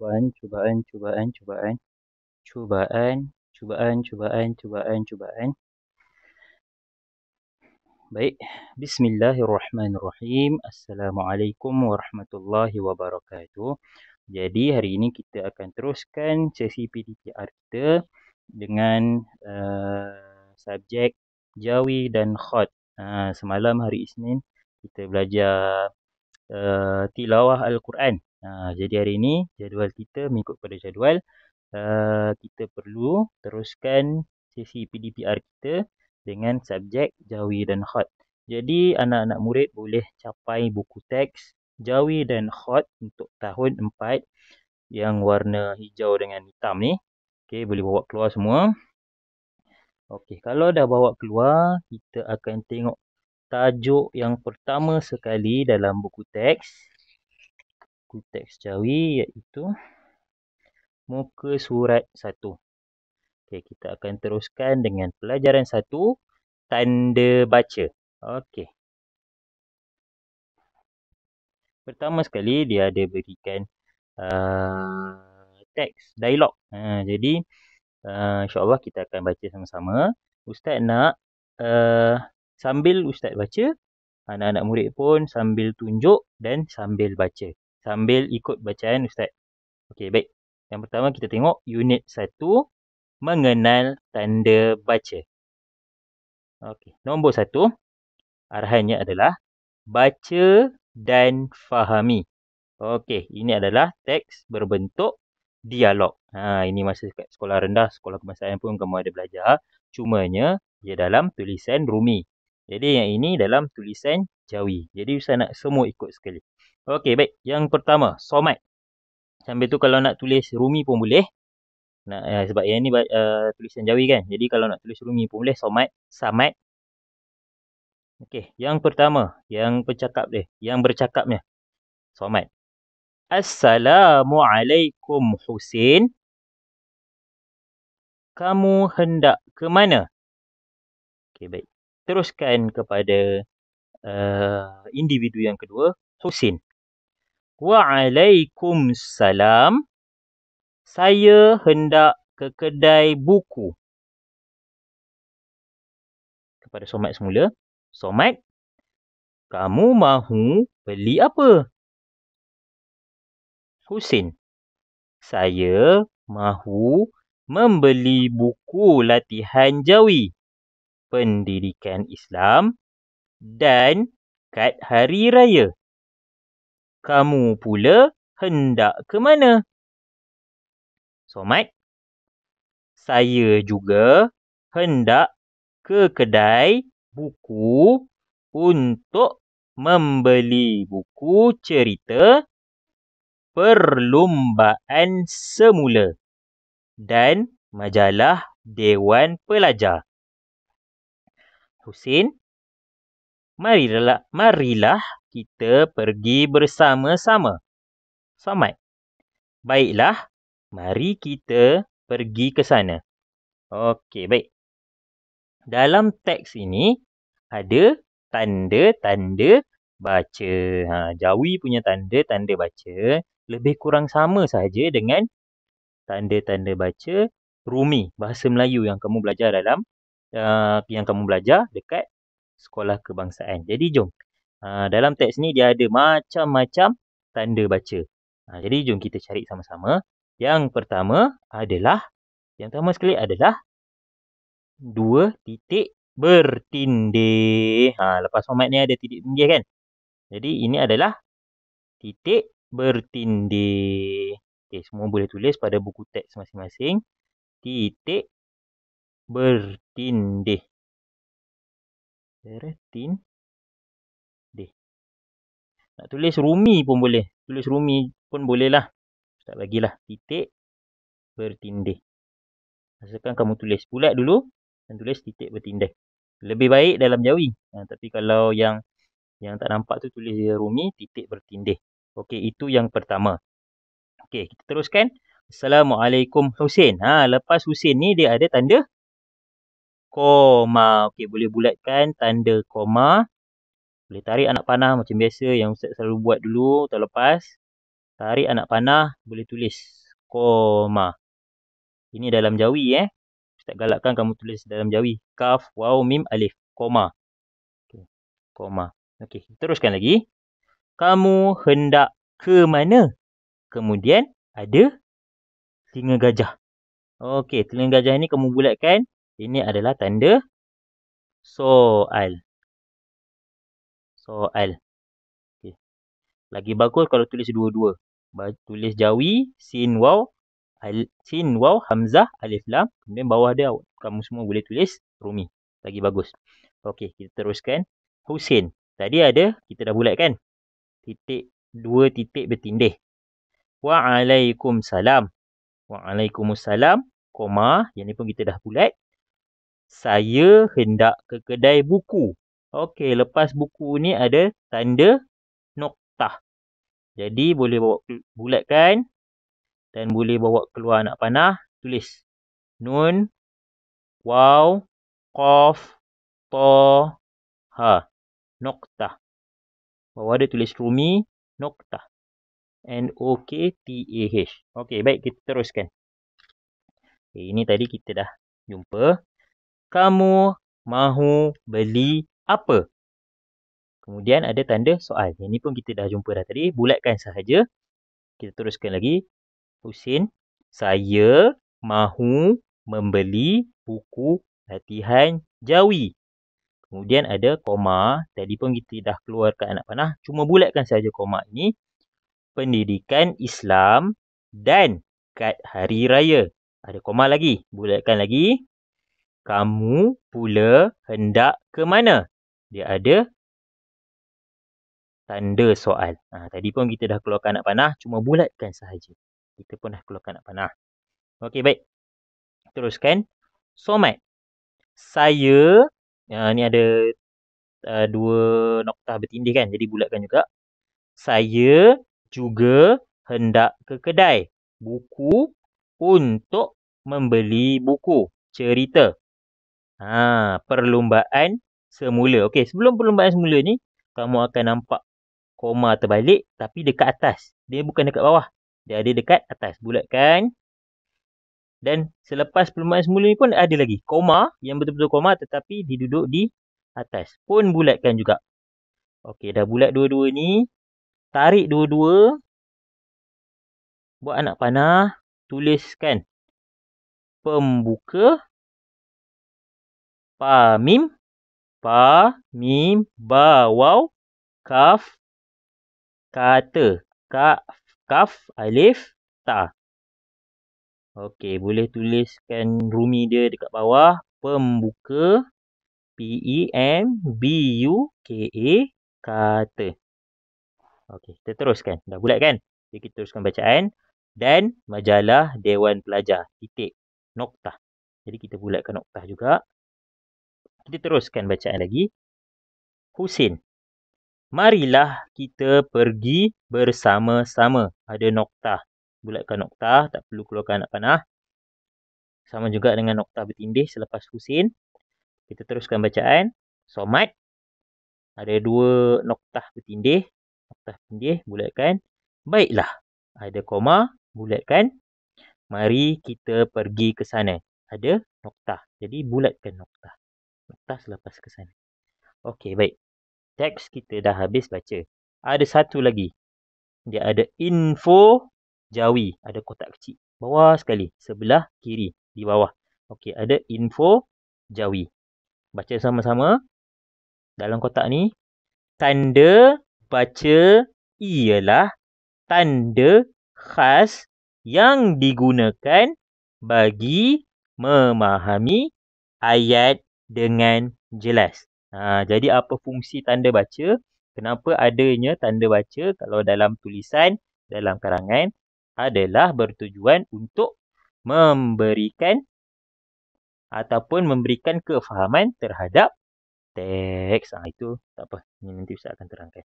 cubaan, cubaan, cubaan, cubaan, cubaan, cubaan, cubaan, cubaan, cubaan. Baik, Bismillahirrahmanirrahim. Assalamualaikum warahmatullahi wabarakatuh. Jadi hari ini kita akan teruskan sesi PDPR kita dengan subjek Jawi dan Khat. Semalam hari Isnin kita belajar tilawah Al-Quran. Jadi hari ini jadual kita mengikut pada jadual. Kita perlu teruskan sesi PDPR kita dengan subjek Jawi dan Khat. Jadi anak-anak murid boleh capai buku teks Jawi dan Khat untuk tahun 4 yang warna hijau dengan hitam ni. Okey, boleh bawa keluar semua. Okey, kalau dah bawa keluar, kita akan tengok tajuk yang pertama sekali dalam buku teks Jawi, iaitu muka surat 1. Okey, kita akan teruskan dengan pelajaran 1, tanda baca. Okey. Pertama sekali dia ada berikan teks dialog. Jadi insya-Allah kita akan baca sama-sama. Ustaz nak sambil Ustaz baca, anak-anak murid pun sambil tunjuk dan sambil baca. Sambil ikut bacaan Ustaz. Okey, baik. Yang pertama kita tengok unit 1, mengenal tanda baca. Okey, nombor 1, arahannya adalah baca dan fahami. Okey, ini adalah teks berbentuk dialog. Ini masa kat sekolah rendah, sekolah kebangsaan pun kamu ada belajar. Cumanya dia dalam tulisan Rumi. Jadi yang ini dalam tulisan Jawi. Jadi Ustaz nak semua ikut sekali. Okey, baik. Yang pertama, somat. Sambil tu kalau nak tulis Rumi pun boleh. Sebab yang ni tulisan Jawi kan. Jadi kalau nak tulis Rumi pun boleh. Somat, samat. Okey, yang pertama, yang bercakapnya. Somat. Assalamualaikum Husin. Kamu hendak ke mana? Okey, baik. Teruskan kepada individu yang kedua, Husin. Waalaikumsalam. Saya hendak ke kedai buku. Kepada somat semula. Somat, kamu mahu beli apa? Husin, saya mahu membeli buku latihan Jawi, pendidikan Islam dan kad hari raya. Kamu pula hendak ke mana? Somat, saya juga hendak ke kedai buku untuk membeli buku cerita perlumbaan semula dan majalah Dewan Pelajar. Husin, marilah kita pergi bersama-sama. Somat, baiklah, mari kita pergi ke sana. Okey, baik. Dalam teks ini ada tanda-tanda baca. Jawi punya tanda-tanda baca lebih kurang sama sahaja dengan tanda-tanda baca Rumi, bahasa Melayu yang kamu belajar dekat sekolah kebangsaan. Jadi jom. Dalam teks ni dia ada macam-macam tanda baca. Jadi jom kita cari sama-sama. Yang pertama sekali adalah 2 titik bertindih. Lepas somat ni ada titik tindih kan? Jadi ini adalah titik bertindih. Okey, semua boleh tulis pada buku teks masing-masing. Titik bertindih. Bertindih. Nak tulis Rumi pun boleh. Tulis Rumi pun boleh lah. Tak bagilah titik bertindih. Asalkan kamu tulis bulat dulu dan tulis titik bertindih. Lebih baik dalam Jawi. Tapi kalau yang tak nampak tu tulis Rumi titik bertindih. Okey, itu yang pertama. Okey, kita teruskan. Assalamualaikum Husin. Lepas Husin ni dia ada tanda koma. Okey, boleh bulatkan tanda koma. Boleh tarik anak panah macam biasa yang Ustaz selalu buat dulu tahun lepas. Tarik anak panah, boleh tulis koma. Ini dalam jawi Ustaz galakkan kamu tulis dalam jawi. Kaf, waw, mim, alif. Koma. Okay. Koma. Okey, teruskan lagi. Kamu hendak ke mana? Kemudian ada telinga gajah. Okey, telinga gajah ni kamu bulatkan. Ini adalah tanda soal. Soal. Okay. Lagi bagus kalau tulis dua-dua. Tulis jawi, sin waw, hamzah, alif lam. Kemudian bawah dia kamu semua boleh tulis rumi. Lagi bagus. Okey, kita teruskan. Husin. Tadi ada, kita dah bulatkan. Dua titik bertindih. Waalaikumsalam. Waalaikumsalam. Koma. Yang ni pun kita dah bulat. Saya hendak ke kedai buku. Okey, lepas buku ni ada tanda noktah. Jadi boleh bawa bulatkan dan boleh bawa keluar anak panah, tulis nun, waw, qaf, ta, ha, noktah. Bawah ada tulis rumi, noktah. N-O-K-T-A-H. Okey, baik, kita teruskan. Okay, ini tadi kita dah jumpa. Kamu mahu beli apa? Kemudian ada tanda soal. Yang ni pun kita dah jumpa dah tadi. Bulatkan sahaja. Kita teruskan lagi. Husin, saya mahu membeli buku latihan jawi. Kemudian ada koma. Tadi pun kita dah keluarkan anak panah. Cuma bulatkan sahaja koma ini. Pendidikan Islam dan kad hari raya. Ada koma lagi. Bulatkan lagi. Kamu pula hendak ke mana? Dia ada tanda soal. Tadi pun kita dah keluarkan anak panah. Cuma bulatkan sahaja. Kita pun dah keluarkan anak panah. Okey, baik. Teruskan. Somat. Saya. Ni ada dua noktah bertindih kan. Jadi bulatkan juga. Saya juga hendak ke kedai buku untuk membeli buku cerita. Perlumbaan semula. Okey, sebelum perlumbaan semula ni, kamu akan nampak koma terbalik tapi dekat atas. Dia bukan dekat bawah. Dia ada dekat atas. Bulatkan. Dan selepas perlumbaan semula ni pun ada lagi koma yang betul-betul koma tetapi diduduk di atas. Pun bulatkan juga. Okey, dah bulat dua-dua ni. Tarik dua-dua. Buat anak panah. Tuliskan pembuka. Pa, mim. Pa, mim, ba, waw, kaf, kata. Kaf, alif, ta. Okey, boleh tuliskan rumi dia dekat bawah. Pembuka. P-E-M-B-U-K-A. Kata. Okey, kita teruskan. Dah bulat kan? Jadi kita teruskan bacaan. Dan majalah Dewan Pelajar. Titik. Noktah. Jadi kita bulatkan noktah juga. Kita teruskan bacaan lagi. Husin. Marilah kita pergi bersama-sama. Ada noktah. Bulatkan noktah. Tak perlu keluarkan anak panah. Sama juga dengan noktah bertindih selepas Husin. Kita teruskan bacaan. Somat. Ada dua noktah bertindih. Noktah bertindih. Bulatkan. Baiklah. Ada koma. Bulatkan. Mari kita pergi ke sana. Ada noktah. Jadi bulatkan noktah. Noktah selepas ke sana. Okey, baik. Teks kita dah habis baca. Ada satu lagi. Dia ada info jawi. Ada kotak kecil. Bawah sekali. Sebelah kiri. Di bawah. Okey, ada info jawi. Baca sama-sama. Dalam kotak ni. Tanda baca ialah tanda khas yang digunakan bagi memahami ayat dengan jelas. Jadi apa fungsi tanda baca? Kenapa adanya tanda baca kalau dalam tulisan, dalam karangan adalah bertujuan untuk memberikan ataupun memberikan kefahaman terhadap teks. Itu tak apa. Ini nanti Ustaz akan terangkan.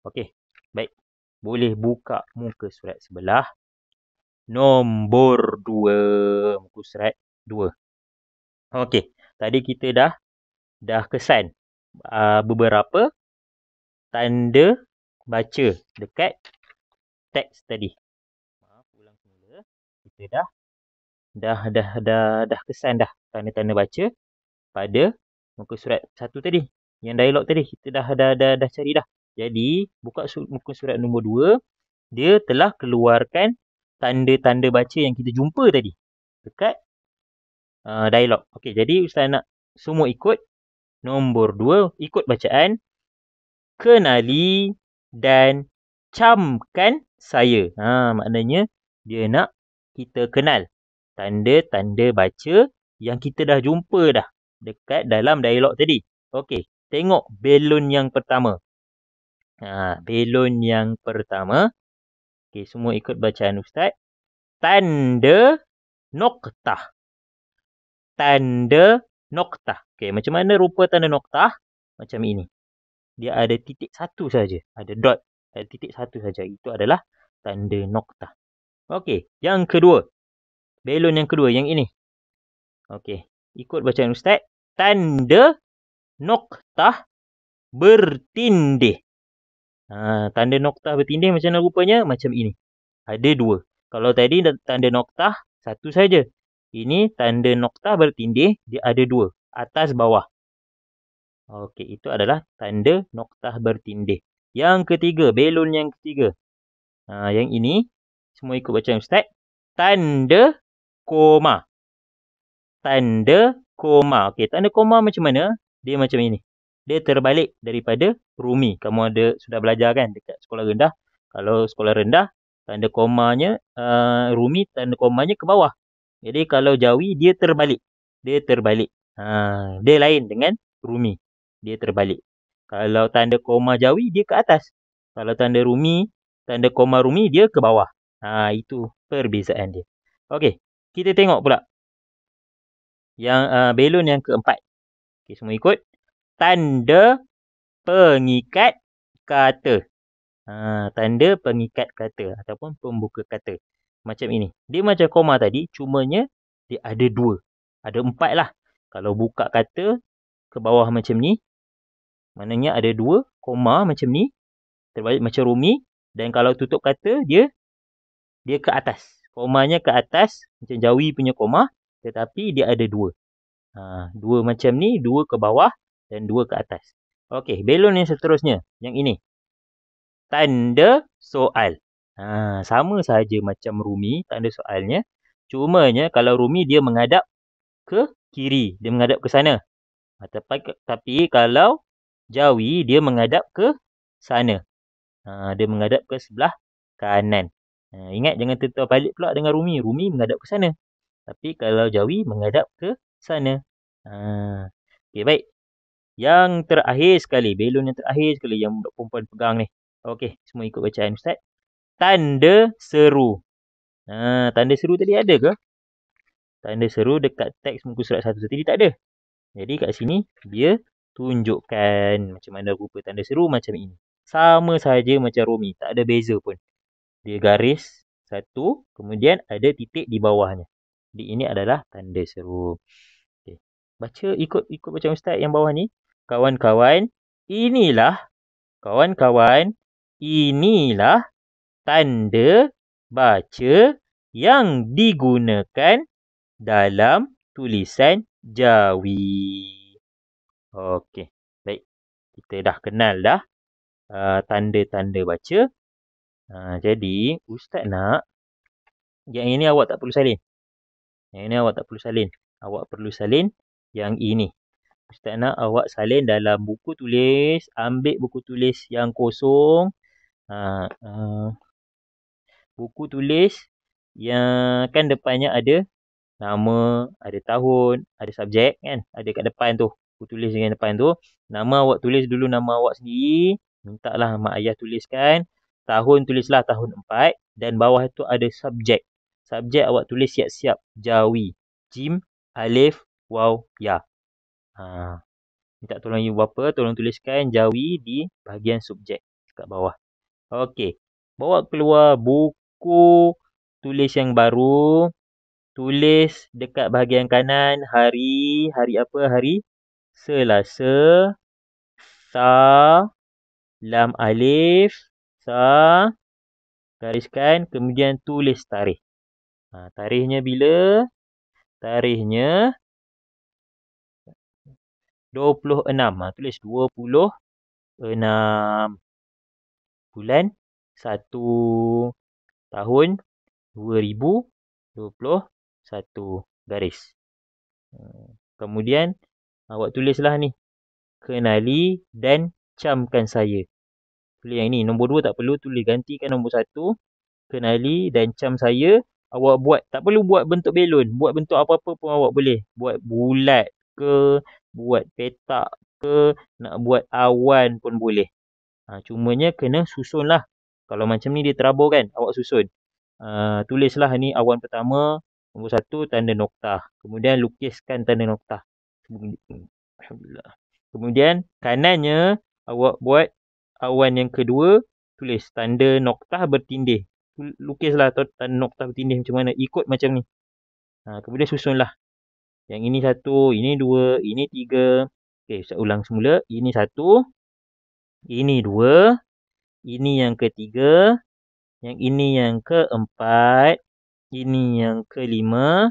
Okey, baik. Boleh buka muka surat sebelah. Nombor 2. Muka surat 2. Okey, tadi kita dah kesan beberapa tanda baca dekat teks tadi. Maaf, ulang semula. Kita dah kesan dah tanda-tanda baca pada muka surat 1 tadi. Yang dialog tadi kita dah cari dah. Jadi, buka muka surat nombor 2, dia telah keluarkan tanda-tanda baca yang kita jumpa tadi dekat dialog. Okey, jadi Ustaz nak semua ikut nombor 2, ikut bacaan. Kenali dan camkan saya. Maknanya dia nak kita kenal tanda-tanda baca yang kita dah jumpa dah dekat dalam dialog tadi. Okey, tengok belon yang pertama. Belon yang pertama. Okey, semua ikut bacaan Ustaz. Tanda noktah. Tanda noktah. Okey, macam mana rupa tanda noktah? Macam ini. Dia ada titik satu saja. Ada dot. Ada titik satu saja. Itu adalah tanda noktah. Okey, yang kedua. Belon yang kedua, yang ini. Okey, ikut bacaan Ustaz. Tanda noktah bertindih. Tanda noktah bertindih macam mana rupanya? Macam ini. Ada dua. Kalau tadi tanda noktah, satu saja. Ini tanda noktah bertindih, dia ada dua. Atas, bawah. Okey, itu adalah tanda noktah bertindih. Yang ketiga, belon yang ketiga. Yang ini, semua ikut bacaan Ustaz. Tanda koma. Tanda koma. Okey, tanda koma macam mana? Dia macam ini. Dia terbalik daripada Rumi. Kamu sudah belajar kan dekat sekolah rendah. Kalau sekolah rendah, tanda komanya, Rumi tanda komanya ke bawah. Jadi kalau Jawi, dia terbalik. Dia terbalik. Dia lain dengan Rumi. Dia terbalik. Kalau tanda koma Jawi, dia ke atas. Kalau tanda Rumi, tanda koma Rumi, dia ke bawah. Itu perbezaan dia. Okey, kita tengok pula. Yang belon yang keempat. Okey, semua ikut. Tanda pengikat kata. Tanda pengikat kata ataupun pembuka kata. Macam ini. Dia macam koma tadi, cumanya dia ada dua. Ada empat lah. Kalau buka kata ke bawah macam ni, maknanya ada dua koma macam ni. Terbalik macam Rumi. Dan kalau tutup kata, dia ke atas. Komanya ke atas, macam Jawi punya koma. Tetapi dia ada dua. Dua macam ni, dua ke bawah dan dua ke atas. Okey, belon yang seterusnya. Yang ini. Tanda soal. Sama saja macam Rumi, tanda soalnya. Cumanya kalau Rumi dia menghadap ke kiri, dia menghadap ke sana. Tapi kalau Jawi dia menghadap ke sana. Dia menghadap ke sebelah kanan. Ingat jangan terbalik pula dengan Rumi. Rumi menghadap ke sana. Tapi kalau Jawi menghadap ke sana. Okey, baik. Yang terakhir sekali, belon yang terakhir sekali yang perempuan pegang ni. Okey, semua ikut bacaan Ustaz. Tanda seru. Tanda seru tadi ada ke? Tanda seru dekat teks muka surat 1 tadi tak ada. Jadi kat sini dia tunjukkan macam mana rupa tanda seru macam ini. Sama saja macam Rumi, tak ada beza pun. Dia garis satu, kemudian ada titik di bawahnya. Jadi ini adalah tanda seru. Okay. Baca ikut bacaan Ustaz yang bawah ni. Kawan-kawan, inilah tanda baca yang digunakan dalam tulisan Jawi. Okey, baik. Kita dah kenal dah tanda-tanda baca. Jadi, Ustaz nak yang ini awak tak perlu salin. Yang ini awak tak perlu salin. Awak perlu salin yang ini. Ustaz nak awak salin dalam buku tulis. Ambil buku tulis yang kosong. Buku tulis yang kan depannya ada nama, ada tahun, ada subjek kan. Ada kat depan tu. Buku tulis yang depan tu. Nama awak tulis dulu nama awak sendiri. Mintalah mak ayah tuliskan. Tahun tulislah tahun 4. Dan bawah tu ada subjek. Subjek awak tulis siap-siap. Jawi. Jim, Alif, Waw, Ya. Minta tolong ibu bapa tolong tuliskan Jawi di bahagian subjek kat bawah. Okey. Bawa keluar buku tulis yang baru. Tulis dekat bahagian kanan hari apa? Hari Selasa. Sa, lam alif, sa, gariskan, kemudian tulis tarikh. Tarikhnya bila? Tarikhnya 26. Tulis 26 bulan 1 tahun 2021 garis. Kemudian awak tulislah ni, kenali dan camkan saya. Tulis yang ni, nombor 2 tak perlu, tulis gantikan nombor 1, kenali dan cam saya. Awak buat, tak perlu buat bentuk belon, buat bentuk apa-apa pun awak boleh. Buat bulat ke, buat petak ke, nak buat awan pun boleh. Cumanya kena susun lah. Kalau macam ni dia terabur kan, awak susun. Tulislah ni awan pertama, nombor 1 tanda noktah. Kemudian lukiskan tanda noktah. Alhamdulillah. Kemudian kanannya awak buat awan yang kedua, tulis tanda noktah bertindih. Lukislah tanda noktah bertindih macam mana, ikut macam ni. Kemudian susunlah. Yang ini 1, ini 2, ini 3. Okey, saya ulang semula. Ini 1, ini 2, ini yang ketiga, yang ini yang keempat, ini yang kelima,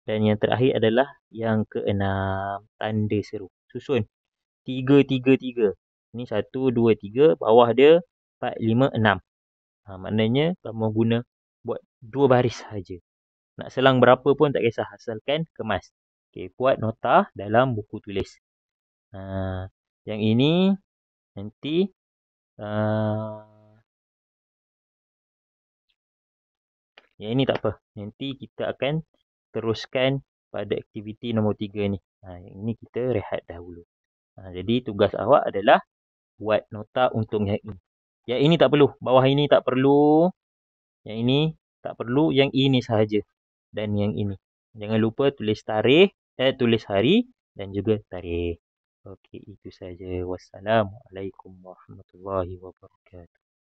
dan yang terakhir adalah yang keenam. Tanda seru. Susun. 3, 3, 3. Ini 1, 2, 3. Bawah dia 4, 5, 6. Maknanya kamu guna buat 2 baris saja. Nak selang berapa pun tak kisah, asalkan kemas. Okey, buat nota dalam buku tulis. Yang ini nanti yang ini tak apa. Nanti kita akan teruskan pada aktiviti nombor 3 ni. Yang ini kita rehat dahulu. Jadi tugas awak adalah buat nota untuk yang ini. Yang ini tak perlu. Bawah ini tak perlu. Yang ini tak perlu. Yang ini sahaja. Dan yang ini. Jangan lupa tulis tarikh, tulis hari dan juga tarikh. Okey, itu saja. Wassalamualaikum warahmatullahi wabarakatuh.